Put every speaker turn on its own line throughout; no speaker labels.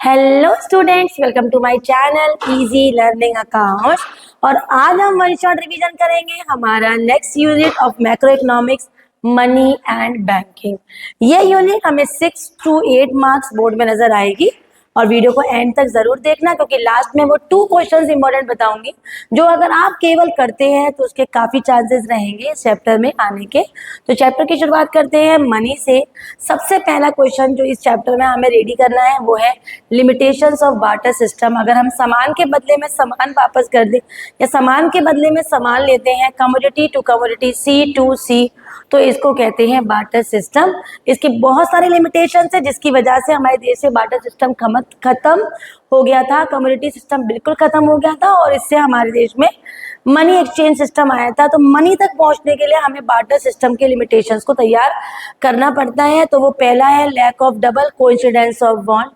Hello students, welcome to my channel easy learning accounts. और आज हम वन शॉट रिवीजन करेंगे हमारा next unit of macroeconomics, money and banking. ये unit हमें 6 to 8 मार्क्स बोर्ड में नजर आएगी और वीडियो को एंड तक जरूर देखना, क्योंकि लास्ट में वो 2 क्वेश्चंस इंपॉर्टेंट बताऊंगी जो अगर आप केवल करते हैं तो उसके काफी चांसेस रहेंगे इस चैप्टर में आने के। तो चैप्टर की शुरुआत करते हैं मनी से। सबसे पहला क्वेश्चन जो इस चैप्टर में हमें रेडी करना है वो है लिमिटेशंस ऑफ बार्टर सिस्टम। अगर हम सामान के बदले में सामान वापस कर दें या सामान के बदले में सामान लेते हैं, commodity to commodity, C to C, तो इसको कहते हैं बार्टर सिस्टम। इसकी बहुत सारी लिमिटेशंस है जिसकी वजह से हमारे देश से बार्टर सिस्टम खत्म हो गया था, कम्युनिटी सिस्टम बिल्कुल खत्म हो गया था और इससे हमारे देश में मनी एक्सचेंज सिस्टम आया था। तो मनी तक पहुंचने के लिए हमें बार्टर सिस्टम के लिमिटेशंस को तैयार करना पड़ता है। तो वो पहला है lack of double coincidence of bond.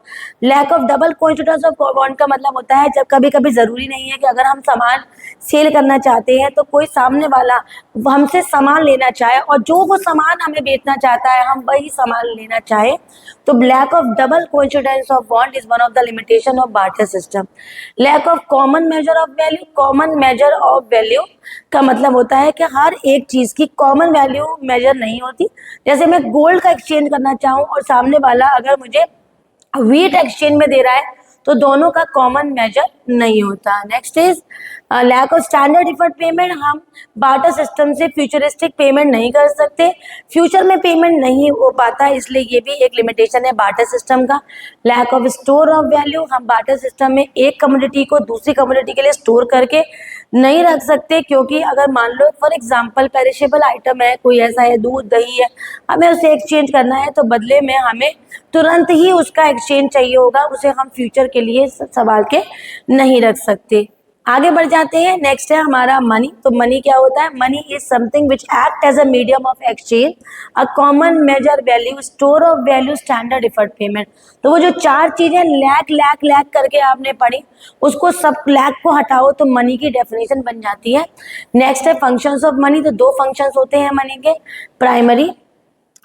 Lack of double coincidence of bond का मतलब होता है जब कभी कभी जरूरी नहीं है कि अगर हम सामान सेल करना चाहते हैं तो कोई सामने वाला हमसे सामान लेना चाहे और जो वो सामान हमें बेचना चाहता है हम वही सामान लेना चाहे, तो lack of double coincidence of bond is one of the limitation of barter system. Lack of common measure of value. Common measure of value का मतलब होता है कि हर एक चीज की कॉमन वैल्यू मेजर नहीं होती। जैसे मैं गोल्ड का एक्सचेंज करना चाहूँ और सामने वाला अगर मुझे व्हीट एक्सचेंज में दे रहा है तो दोनों का कॉमन मेजर नहीं होता। Next is lack of standard deferred payment. हम बार्टर सिस्टम से फ्यूचरिस्टिक पेमेंट नहीं कर सकते, फ्यूचर में पेमेंट नहीं हो पाता, इसलिए ये भी एक लिमिटेशन है बार्टर सिस्टम का। Lack of store of value. हम बार्टर सिस्टम में एक कमोडिटी को दूसरी कमोडिटी के लिए स्टोर करके नहीं रख सकते, क्योंकि अगर मान लो फॉर एग्जांपल पेरिशेबल आइटम है, कोई ऐसा है, दूध दही है, हमें उसे एक्सचेंज करना है तो बदले में हमें तुरंत ही उसका एक्सचेंज चाहिए होगा, उसे हम फ्यूचर के लिए संभाल के नहीं रख सकते। आगे बढ़ जाते हैं। नेक्स्ट है हमारा मनी। तो मनी क्या होता है? Money is something which act as a medium of exchange, a common measure value, store of value, standard deferred payment. तो वो जो 4 चीजें लैक लैक लैक करके आपने पढ़ी, उसको सब लैक को हटाओ तो मनी की डेफिनेशन बन जाती है। नेक्स्ट है फंक्शंस ऑफ मनी। तो 2 फंक्शंस होते हैं मनी के, प्राइमरी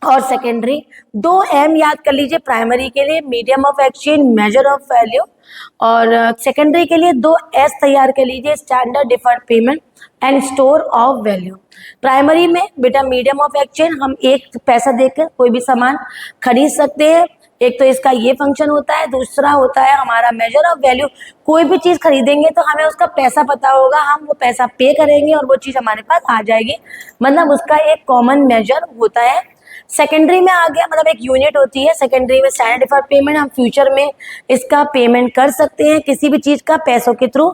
और सेकेंडरी। 2 एम याद कर लीजिए, प्राइमरी के लिए medium of exchange, measure of value, और सेकेंडरी के लिए 2 एस तैयार कर लीजिए, standard deferred payment and store of value. Primary में बेटा मीडियम ऑफ एक्सचेंज, हम एक पैसा देकर कोई भी सामान खरीद सकते हैं, एक तो इसका ये फंक्शन होता है। दूसरा होता है हमारा मेजर ऑफ वैल्यू। कोई भी चीज खरीदेंगे तो हमें उसका पैसा पता होगा, हम वो पैसा पे करेंगे और वो चीज हमारे पास आ जाएगी, मतलब उसका एक कॉमन मेजर होता है। सेकेंडरी में आ गया, मतलब एक यूनिट होती है सेकेंडरी में, स्टैंडर्ड डिफर्ड पेमेंट। हम फ्यूचर में इसका पेमेंट कर सकते हैं किसी भी चीज का पैसों के थ्रू।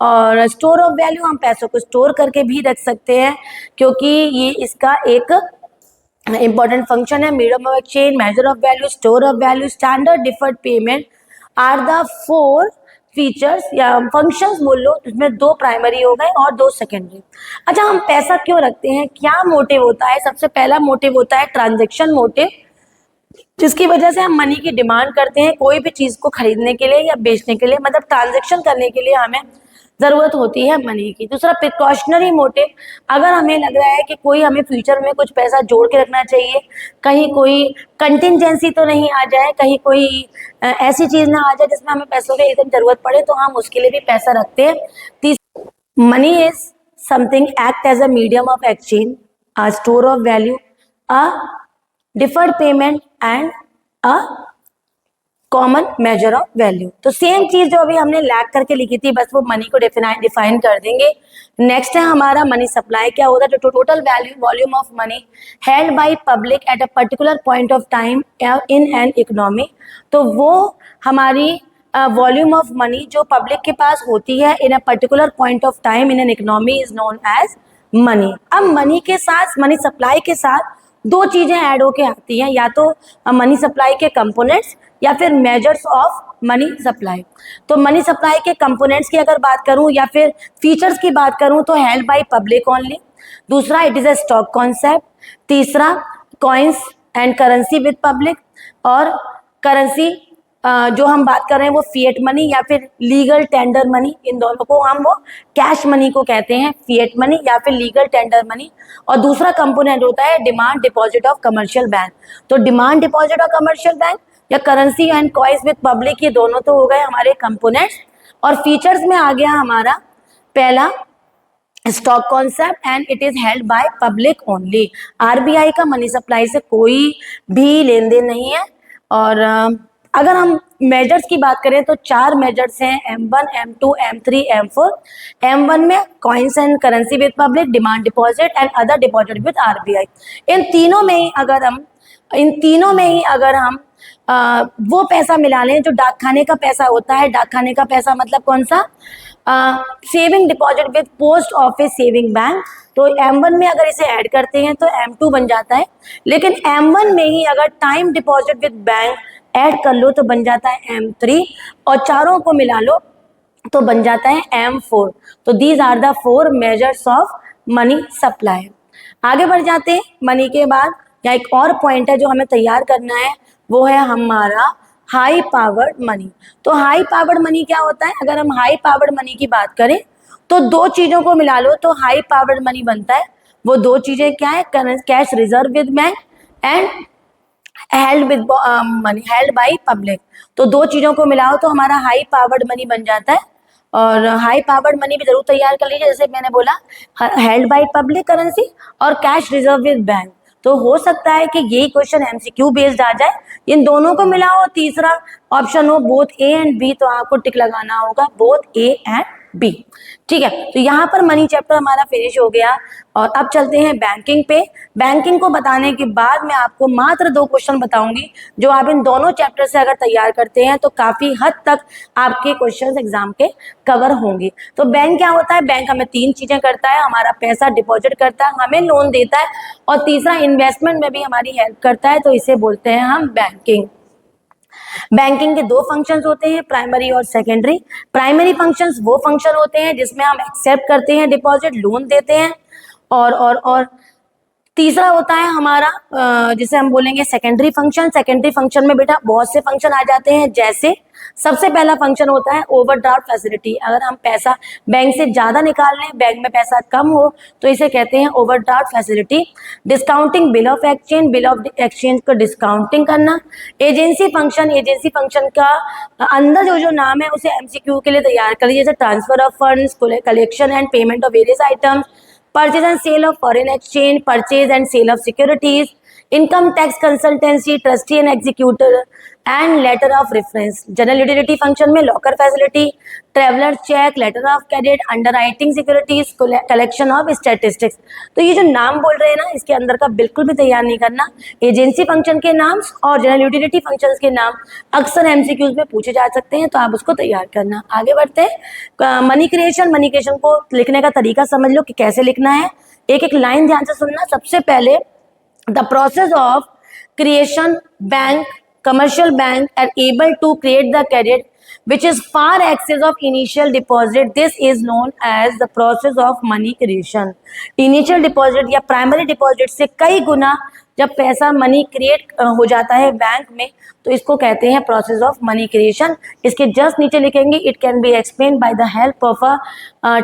और स्टोर ऑफ वैल्यू, हम पैसों को स्टोर करके भी रख सकते हैं, क्योंकि ये इसका एक इंपॉर्टेंट फंक्शन है। Medium of exchange, measure of value, store of value, standard deferred payment are the 4 features या फंक्शंस बोल लो, इसमें 2 प्राइमरी हो गए और 2 सेकेंडरी। अच्छा, हम पैसा क्यों रखते हैं? क्या मोटिव होता है? सबसे पहला मोटिव होता है ट्रांजैक्शन मोटिव, जिसकी वजह से हम मनी की डिमांड करते हैं कोई भी चीज को खरीदने के लिए या बेचने के लिए, मतलब ट्रांजैक्शन करने के लिए हमें जरूरत होती है मनी की। दूसरा प्रिकॉशनरी मोटिव, अगर हमें लग रहा है कि कोई हमें फ्यूचर में कुछ पैसा जोड़ के रखना चाहिए, कहीं कोई कंटिजेंसी तो नहीं आ जाए, कहीं कोई ऐसी चीज ना आ जाए जिसमें हमें पैसों की एकदम जरूरत पड़े, तो हम उसके लिए भी पैसा रखते हैं। तीसरा, money is something act as a medium of exchange, a store of value, a deferred payment and a common measure of value. तो सेम चीज जो अभी हमने लैक करके लिखी थी, बस वो मनी को डिफाइन कर देंगे। नेक्स्ट है हमारा मनी सप्लाई। क्या होता है? जो total value volume of money held by public at a particular point of time in an economy. तो वो हमारी वॉल्यूम ऑफ मनी जो पब्लिक के पास होती है in a particular point of time in an economy is known as money. अब money के साथ, मनी सप्लाई के साथ 2 चीजें ऐड होके आती हैं, या तो मनी सप्लाई के कंपोनेंट्स या फिर मेजर्स ऑफ मनी सप्लाई। तो मनी सप्लाई के कंपोनेंट्स की अगर बात करूं या फिर फीचर्स की बात करूं तो हेल्ड बाय पब्लिक ओनली। दूसरा, it is a stock concept. तीसरा, coins and currency with public. और करेंसी जो हम बात कर रहे हैं वो फिएट मनी या फिर लीगल टेंडर मनी, इन दोनों को हम वो कैश मनी को कहते हैं, फिएट मनी या फिर लीगल टेंडर मनी। और दूसरा कंपोनेंट होता है demand deposit of commercial bank. तो demand deposit of commercial bank या currency and coins with public, ये दोनों तो हो गए हमारे कंपोनेंट्स। और फीचर्स में आ गया हमारा पहला stock concept and it is held by public only. RBI का मनी सप्लाई से कोई भी लेन देन नहीं है। और अगर हम मेजर्स की बात करें तो 4 मेजर्स हैं, M1, M2, M3, M4। M1 में coins and currency with public, demand deposit and other deposit with RBI. इन तीनों में ही अगर हम वो पैसा मिला लें जो डाकखाने का पैसा होता है। डाकखाने का पैसा मतलब कौन सा? Saving deposit with post office saving bank. तो M1 में अगर इसे ऐड करते हैं तो M2 बन जाता है, लेकिन M1 में ही अगर time deposit with bank add कर लो तो बन जाता है M3, और चारों को मिला लो तो बन जाता है M4। तो these are the 4 measures of money supply. आगे बढ़ जाते हैं। मनी के बाद या एक और पॉइंट है जो हमें तैयार करना है, वो है हमारा हाई पावर्ड मनी। तो हाई पावर्ड मनी क्या होता है? अगर हम हाई पावर्ड मनी की बात करें तो 2 चीजों को मिला लो तो हाई पावर्ड मनी बनता है। वो 2 चीजें क्या है? Cash reserve with bank and held with money held by public. तो 2 चीजों को मिलाओ तो हमारा हाई पावर्ड मनी बन जाता है। और हाई पावर्ड मनी भी जरूर तैयार कर लीजिए, जैसे मैंने बोला हेल्ड बाय पब्लिक करेंसी और कैश रिजर्व विद बैंक। तो हो सकता है कि यही क्वेश्चन एमसीक्यू बेस्ड आ जाए। इन दोनों को मिलाओ, तीसरा ऑप्शन हो बोथ ए एंड बी, तो आपको टिक लगाना होगा बोथ ए एंड बी। ठीक है, तो यहाँ पर मनी चैप्टर हमारा फिनिश हो गया। और अब चलते हैं बैंकिंग पे। बैंकिंग को बताने के बाद मैं आपको मात्र 2 क्वेश्चन बताऊंगी जो आप इन दोनों चैप्टर से अगर तैयार करते हैं तो काफी हद तक आपके क्वेश्चंस एग्जाम के कवर होंगे। तो बैंक क्या होता है? बैंक हमें 3 चीजें करता है, हमारा पैसा डिपॉजिट करता है, हमें लोन देता है, और तीसरा इन्वेस्टमेंट में भी हमारी हेल्प करता है। तो इसे बोलते हैं हम बैंकिंग। बैंकिंग के 2 फंक्शंस होते हैं, प्राइमरी और सेकेंडरी। प्राइमरी फंक्शंस वो फंक्शन होते हैं जिसमें हम एक्सेप्ट करते हैं डिपॉजिट, लोन देते हैं। और तीसरा होता है हमारा जिसे हम बोलेंगे सेकेंडरी फंक्शन। सेकेंडरी फंक्शन में बेटा बहुत से फंक्शन आ जाते हैं, जैसे सबसे पहला फंक्शन होता है ओवरड्राफ्ट फैसिलिटी। अगर हम पैसा बैंक से ज्यादा निकाल लें, बैंक में पैसा कम हो, तो इसे कहते हैं overdraft facility. Discounting bill of exchange, bill of exchange को डिस्काउंटिंग करना। एजेंसी फंक्शन, एजेंसी फंक्शन का अंदर जो नाम है उसे एमसीक्यू के लिए तैयार कर लीजिए, जैसे transfer of funds, collection and payment of various items, purchase and sale of foreign exchange, purchase and sale of securities, income tax consultancy, trustee and executor and letter of reference। General utility function में locker facility, traveller cheque, letter of credit, underwriting securities, collection of statistics. तो ये जो नाम बोल रहे हैं ना, इसके अंदर का बिल्कुल भी तैयार नहीं करना। एजेंसी फंक्शन के नाम और जनरल यूटिलिटी फंक्शंस के नाम अक्सर एमसीक्यूज में पूछे जा सकते हैं, तो आप उसको तैयार करना। आगे बढ़ते हैं। Money creation. मनी क्रिएशन को लिखने का तरीका समझ लो कि कैसे लिखना है। एक एक लाइन ध्यान से सुनना। सबसे पहले the process of creation bank, commercial bank are able to create the credit which is far excess of initial deposit. This is known as the process of money creation। initial deposit या primary deposit से कई गुना जब पैसा money create हो जाता है bank में, तो इसको कहते हैं प्रोसेस ऑफ मनी क्रिएशन। इसके जस्ट नीचे लिखेंगे it can be explain by the help of a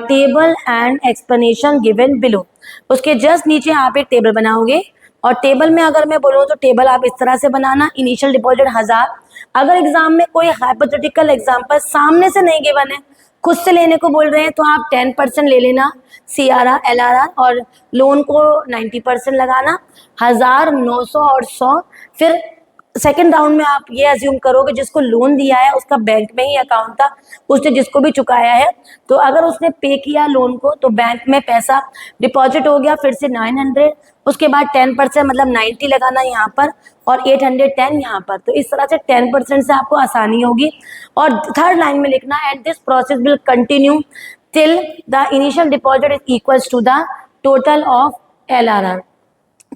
table and explanation given below. उसके जस्ट नीचे आप एक टेबल बनाओगे, और टेबल में अगर मैं बोलूँ तो टेबल आप इस तरह से बनाना। Initial deposit 1000। अगर एग्जाम में कोई हाइपोथेटिकल एग्जांपल सामने से नहीं गिवन है, खुद से लेने को बोल रहे हैं, तो आप 10% ले लेना CRR LRR, और लोन को 90% लगाना। 1000, 900 और 100। फिर सेकेंड राउंड में आप ये अज्यूम करोगे जिसको लोन दिया है उसका बैंक में ही अकाउंट था, उसने जिसको भी चुकाया है, तो अगर उसने पे किया लोन को तो बैंक में पैसा डिपॉजिट हो गया, फिर से 900। उसके बाद 10% मतलब 90 लगाना यहाँ पर, और 810 यहाँ पर। तो इस तरह से 10% से आपको आसानी होगी। और थर्ड लाइन में लिखना and this process will continue till the initial deposit is equals to the total of LRR।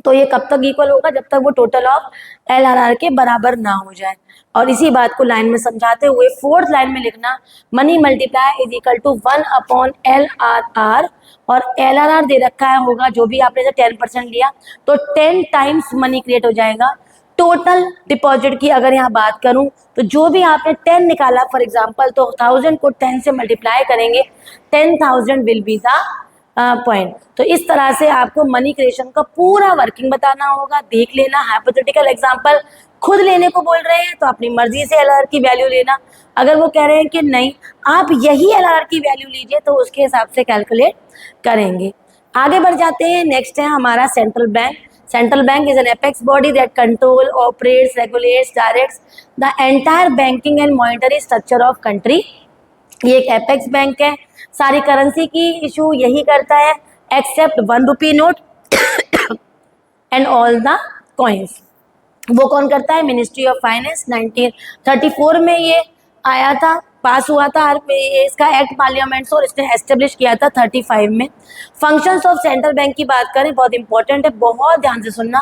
तो ये कब तक इक्वल होगा? जब तक वो टोटल ऑफ LRR के बराबर ना हो जाए। और इसी बात को लाइन में समझाते हुए फोर्थ लाइन में लिखना money multiply is equal to 1/LRR, और LRR दे रखा है होगा जो भी आपने 10% लिया तो 10 टाइम्स मनी क्रिएट हो जाएगा। टोटल डिपॉजिट की अगर यहाँ बात करूँ तो जो भी आपने 10 निकाला फॉर एग्जाम्पल, तो 1000 को 10 से मल्टीप्लाई करेंगे, 10,000 विल बी द पॉइंट। तो इस तरह से आपको मनी क्रिएशन का पूरा वर्किंग बताना होगा। देख लेना हाइपोथेटिकल एग्जांपल खुद लेने को बोल रहे हैं तो अपनी मर्जी से एलआर की वैल्यू लेना, अगर वो कह रहे हैं कि नहीं आप यही एलआर की वैल्यू लीजिए तो उसके हिसाब से कैलकुलेट करेंगे। आगे बढ़ जाते हैं। नेक्स्ट है हमारा central bank. Central bank is an apex body that control, operates, regulates, directs the entire banking and monetary structure of country. ये एक एपेक्स बैंक है, सारी करेंसी की इशू यही करता है except 1 rupee note and all the coins. वो कौन करता है? Ministry of finance. 1934 में ये आया था, पास हुआ था इसका एक्ट पार्लियामेंट से, और इसने एस्टेब्लिश किया था 35 में। फंक्शंस ऑफ सेंट्रल बैंक की बात करें, बहुत इंपॉर्टेंट है, बहुत ध्यान से सुनना।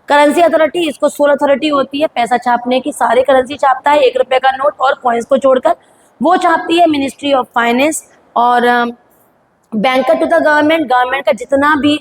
करेंसी अथॉरिटी, इसको सोल अथॉरिटी होती है पैसा छापने की, सारे करेंसी छापता है, 1 रुपये का नोट और कॉइन्स को छोड़कर वो छापती है मिनिस्ट्री ऑफ फाइनेंस। और banker to the government, government का जितना भी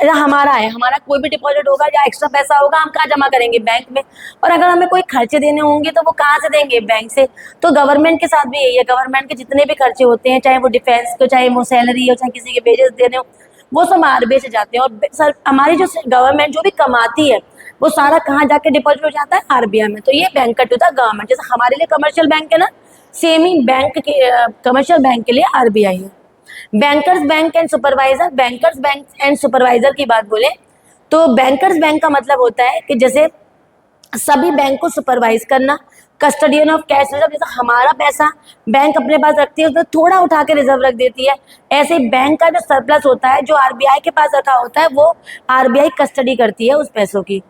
हमारा है, हमारा कोई भी डिपॉजिट होगा या एक्स्ट्रा पैसा होगा हम कहाँ जमा करेंगे? बैंक में। और अगर हमें कोई खर्चे देने होंगे तो वो कहाँ से देंगे? बैंक से। तो गवर्नमेंट के साथ भी यही है, गवर्नमेंट के जितने भी खर्चे होते हैं, चाहे वो डिफेंस के, चाहे वो सैलरी हो, चाहे किसी के वेजेस देने हो, वो सब आरबीआई से जाते हैं। और सर हमारी जो गवर्नमेंट जो भी कमाती है वो सारा कहाँ जाके डिपॉजिट हो जाता है? आरबीआई में। तो ये बैंकर टू द गवर्नमेंट, जैसे हमारे लिए कमर्शियल बैंक है ना, सेम ही बैंक के कमर्शियल बैंक के लिए आरबीआई है। Bankers bank and supervisor, bankers bank and supervisor की बात बोले तो बैंकर्स बैंक का मतलब होता है कि जैसे सभी बैंक को सुपरवाइज करना, कस्टडियन ऑफ कैश रिजर्व, जैसे हमारा पैसा बैंक अपने पास रखती है उसमें थोड़ा उठा के रिजर्व रख देती है, ऐसे बैंक का जो सरप्लस होता है जो आरबीआई के पास रखा होता है वो आरबीआई कस्टडी करती है उस पैसों की।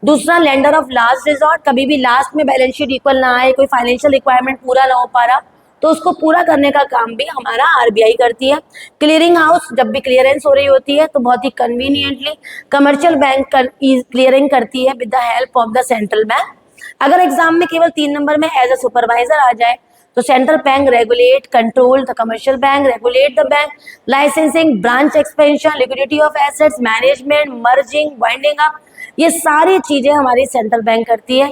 दूसरा लेंडर ऑफ लास्ट रिजॉर्ट, कभी भी लास्ट में बैलेंस शीट इक्वल ना आए, कोई फाइनेंशियल रिक्वायरमेंट पूरा ना हो पा रहा तो उसको पूरा करने का काम भी हमारा आरबीआई करती है। क्लियरिंग हाउस, जब भी क्लियरेंस हो रही होती है तो बहुत ही कन्वीनियंटली कमर्शियल बैंक क्लियरिंग करती है with the help of the central bank. अगर एग्जाम में केवल 3 नंबर में एज अ सुपरवाइजर आ जाए तो central bank regulate, control the commercial bank, regulate the bank, licensing, branch expansion, liquidity of assets, management, merging, winding up, ये सारी चीजें हमारी सेंट्रल बैंक करती है।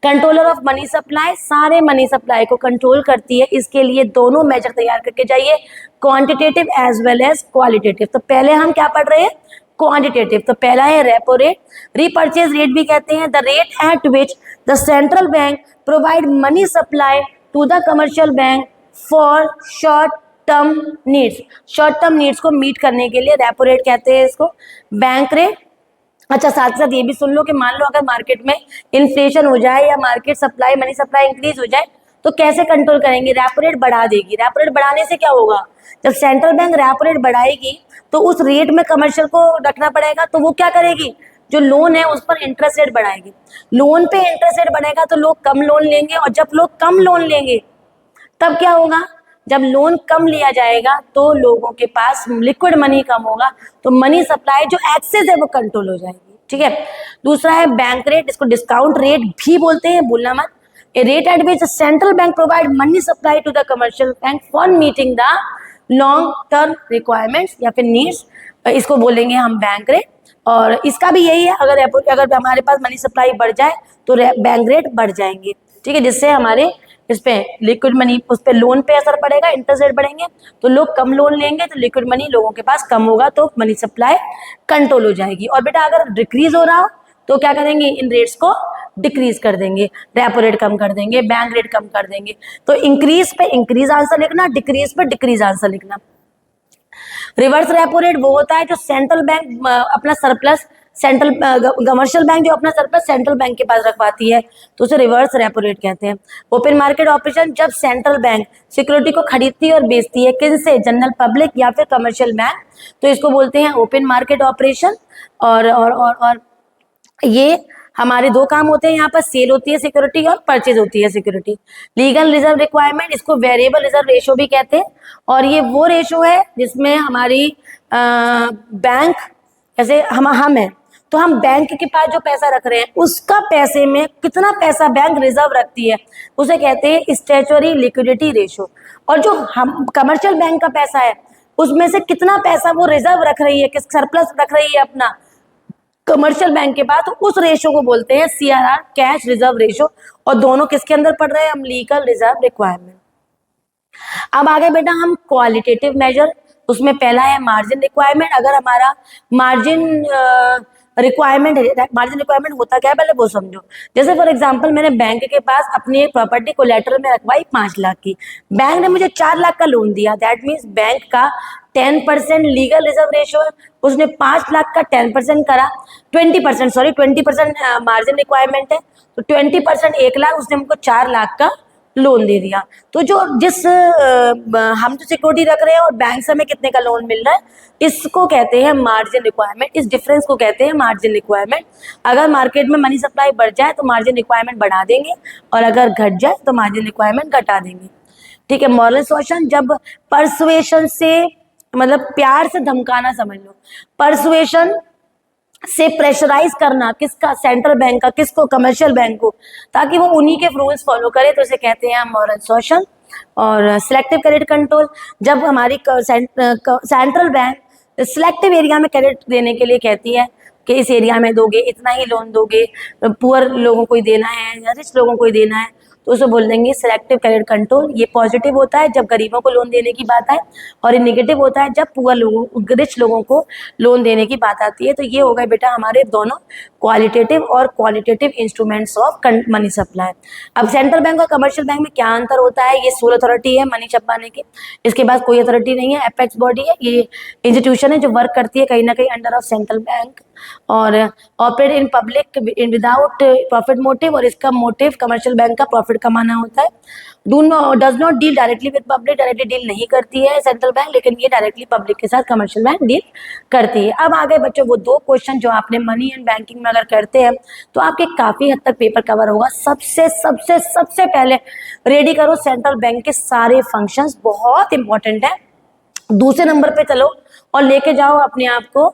कंट्रोलर ऑफ मनी सप्लाई, सारे मनी सप्लाई को कंट्रोल करती है। इसके लिए दोनों मेजर तैयार करके जाइए, quantitative as well as qualitative. तो पहले हम क्या पढ़ रहे हैं? क्वांटिटेटिव। तो पहला है रेपो रेट, रीपर्चेज रेट भी कहते हैं, the rate at which the central bank provide money supply to the commercial bank for short term needs. Short term needs को मीट करने के लिए रेपो रेट कहते हैं इसको। बैंक रेट, अच्छा साथ साथ ये भी सुन लो कि मान लो अगर मार्केट में इन्फ्लेशन हो जाए या market supply, money supply increase हो जाए तो कैसे कंट्रोल करेंगे? रेपो रेट बढ़ा देगी। रेपो रेट बढ़ाने से क्या होगा? जब सेंट्रल बैंक रेपो रेट बढ़ाएगी तो उस रेट में कमर्शियल को रखना पड़ेगा, तो वो क्या करेगी? जो लोन है उस पर इंटरेस्ट रेट बढ़ाएगी। लोन पे इंटरेस्ट रेट बढ़ेगा तो लोग कम लोन लेंगे, और जब लोग कम लोन लेंगे तब क्या होगा? जब लोन कम लिया जाएगा तो लोगों के पास लिक्विड मनी कम होगा, तो मनी सप्लाई जो एक्सेस है वो कंट्रोल हो जाएगी। ठीक है। दूसरा है बैंक रेट, इसको डिस्काउंट रेट भी बोलते हैं, भूलना मत। A rate at which central bank provide money supply to the commercial bank for meeting the long term requirements या फिर नीड्स, इसको बोलेंगे हम बैंक रेट। और इसका भी यही है, अगर हमारे पास मनी सप्लाई बढ़ जाए तो बैंक रेट बढ़ जाएंगे। ठीक है, जिससे हमारे इस पे लिक्विड मनी, उस पे लोन पे असर पड़ेगा, इंटरेस्ट रेट बढ़ेंगे तो लोग कम लोन लेंगे, तो लिक्विड मनी लोगों के पास कम होगा, तो मनी सप्लाई कंट्रोल हो जाएगी। और बेटा अगर डिक्रीज हो रहा हो तो क्या करेंगे? इन रेट्स को डिक्रीज कर देंगे, रेपो रेट कम कर देंगे, बैंक रेट कम कर देंगे। तो इंक्रीज पे इंक्रीज आंसर लिखना, डिक्रीज पे डिक्रीज आंसर लिखना। रिवर्स रेपो रेट वो होता है जो सेंट्रल बैंक अपना सरप्लस, सेंट्रल कमर्शियल बैंक जो अपना सरप्लस सेंट्रल बैंक के पास रखवाती है तो उसे रिवर्स रेपो रेट कहते हैं। ओपन मार्केट ऑपरेशन, जब सेंट्रल बैंक सिक्योरिटी को खरीदती है और बेचती है, किन से? जनरल पब्लिक या फिर कमर्शियल बैंक, तो इसको बोलते हैं ओपन मार्केट ऑपरेशन। और ये हमारे 2 काम होते हैं यहाँ पर, सेल होती है सिक्योरिटी और परचेज होती है सिक्योरिटी। लीगल रिजर्व रिक्वायरमेंट, इसको वेरिएबल रिजर्व रेशो भी कहते हैं, और ये वो रेशो है जिसमें हमारी बैंक, जैसे हम हैं तो हम बैंक के पास जो पैसा रख रहे हैं उसका पैसे में कितना पैसा बैंक रिजर्व रखती है उसे कहते हैं स्टैट्यूटरी लिक्विडिटी रेशो। और जो हम कमर्शियल बैंक का पैसा है उसमें से कितना पैसा वो रिजर्व रख रही है, किस सरप्लस रख रही है अपना कमर्शियल बैंक के पास, तो उस रेशो को बोलते हैं सीआरआर, कैश रिजर्व रेशो। और दोनों किसके अंदर पड़ रहे हैं? हम लीगल रिजर्व रिक्वायरमेंट। अब आगे बेटा हम क्वालिटेटिव मेजर, उसमें पहला है मार्जिन रिक्वायरमेंट। अगर हमारा मार्जिन रिक्वायरमेंट है। मार्जिन रिक्वायरमेंट होता क्या है पहले वो समझो। जैसे फॉर एग्जांपल मैंने बैंक के पास अपनी एक प्रॉपर्टी कोलेटरल में रखवाई 5 लाख की, बैंक ने मुझे 4 लाख का लोन दिया, दैट मीन्स बैंक का 10% लीगल रिजर्व रेशियो है, उसने 5 लाख का 10% करा, 20% सॉरी 20% मार्जिन रिक्वायरमेंट है, तो 20% 1 लाख, उसने हमको 4 लाख का लोन दे दिया। तो जो हम जो सिक्योरिटी रख रहे हैं और बैंक से हमें कितने का लोन मिल रहा है, इसको कहते हैं मार्जिन रिक्वायरमेंट। इस डिफरेंस को कहते हैं मार्जिन रिक्वायरमेंट। अगर मार्केट में मनी सप्लाई बढ़ जाए तो मार्जिन रिक्वायरमेंट बढ़ा देंगे, और अगर घट जाए तो मार्जिन रिक्वायरमेंट घटा देंगे। ठीक है। मॉरल सॉल्यूशन, जब परसुएशन से मतलब प्यार से धमकाना समझ लो, परसुएशन से प्रेशराइज करना किसका, सेंट्रल बैंक का, किसको, कमर्शियल बैंक को, ताकि वो उन्हीं के रूल्स फॉलो करे, तो इसे कहते हैं मॉरल सॉल्यूशन। और सिलेक्टिव क्रेडिट कंट्रोल, जब हमारी सेंट्रल बैंक सिलेक्टिव एरिया में क्रेडिट देने के लिए कहती है कि इस एरिया में दोगे, इतना ही लोन दोगे, पुअर लोगों को ही देना है या रिच लोगों को ही देना है, तो उसे बोल देंगे सिलेक्टिव क्रेडिट कंट्रोल। ये पॉजिटिव होता है जब गरीबों को लोन देने की बात आए, और ये नेगेटिव होता है जब पुअर लोगों, रिच लोगों को लोन देने की बात आती है। तो ये हो गए बेटा हमारे दोनों क्वालिटेटिव और qualitative instruments of money supply. अब सेंट्रल बैंक और कमर्शियल बैंक में क्या अंतर होता है, ये सोल अथॉरिटी है मनी छपाने की, इसके पास कोई अथॉरिटी नहीं है, एपेक्स बॉडी है, ये इंस्टीट्यूशन है जो वर्क करती है कहीं ना कहीं अंडर ऑफ सेंट्रल बैंक, और operate in public without profit motive, और इसका मोटिव कमर्शियल बैंक का प्रॉफिट कमाना होता है। Does not deal directly with public, directly deal नहीं करती है सेंट्रल बैंक, लेकिन ये डायरेक्टली पब्लिक के साथ कमर्शियल बैंक डील करती है। अब आगे बच्चों वो 2 क्वेश्चन जो आपने मनी एंड बैंकिंग में अगर करते हैं तो आपके काफी हद तक पेपर कवर होगा। सबसे सबसे सबसे पहले रेडी करो सेंट्रल बैंक के सारे फंक्शंस, बहुत इंपॉर्टेंट है। दूसरे नंबर पे चलो और लेके जाओ अपने आप को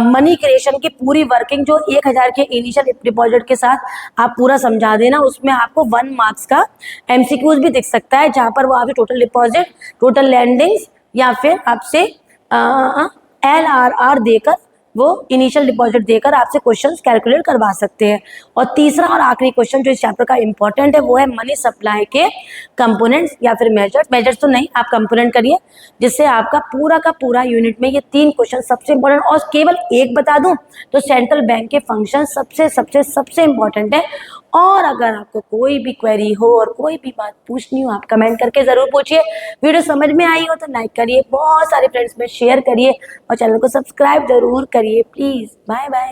मनी क्रिएशन की पूरी वर्किंग, जो 1000 के इनिशियल डिपॉजिट के साथ आप पूरा समझा देना। उसमें आपको 1 मार्क्स का एमसीक्यूज भी दिख सकता है, जहां पर वो आपसे टोटल डिपॉजिट, टोटल लैंडिंग्स, या फिर आपसे LRR देकर, वो इनिशियल डिपॉजिट देकर आपसे क्वेश्चंस कैलकुलेट करवा सकते हैं। और तीसरा और आखिरी क्वेश्चन जो इस चैप्टर का इंपॉर्टेंट है वो है मनी सप्लाई के कंपोनेंट्स या फिर मेजर्स तो नहीं, आप कंपोनेंट करिए, जिससे आपका पूरा का पूरा यूनिट में ये 3 क्वेश्चन सबसे इंपॉर्टेंट। और केवल एक बता दूं तो सेंट्रल बैंक के फंक्शन सबसे सबसे सबसे इंपॉर्टेंट है। और अगर आपको कोई भी क्वेरी हो और कोई भी बात पूछनी हो, आप कमेंट करके जरूर पूछिए। वीडियो समझ में आई हो तो लाइक करिए, बहुत सारे फ्रेंड्स में शेयर करिए, और चैनल को सब्सक्राइब जरूर करिए प्लीज। Bye bye.